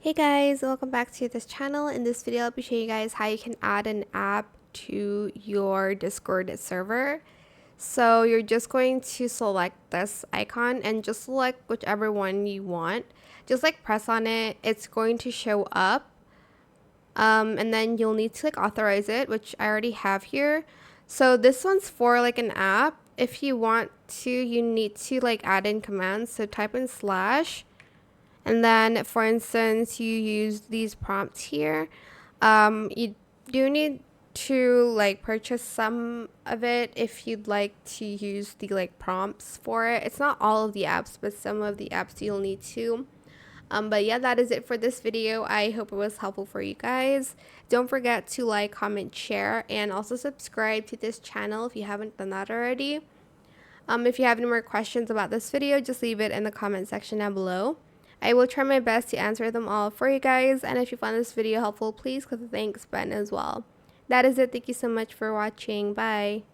Hey guys, welcome back to this channel. In this video, I'll be showing you guys how you can add an app to your Discord server. So you're just going to select this icon and just select whichever one you want. Just like press on it, it's going to show up. And then you'll need to like authorize it, which I already have here. So this one's for like an app. If you want to, you need to like add in commands. So type in slash. And then, for instance, you use these prompts here. You do need to like purchase some of it if you'd like to use the like prompts for it. It's not all of the apps, but some of the apps you'll need to. But yeah, that is it for this video. I hope it was helpful for you guys. Don't forget to like, comment, share, and also subscribe to this channel if you haven't done that already. If you have any more questions about this video, just leave it in the comment section down below. I will try my best to answer them all for you guys, and if you found this video helpful, please click the thanks button as well. That is it. Thank you so much for watching. Bye.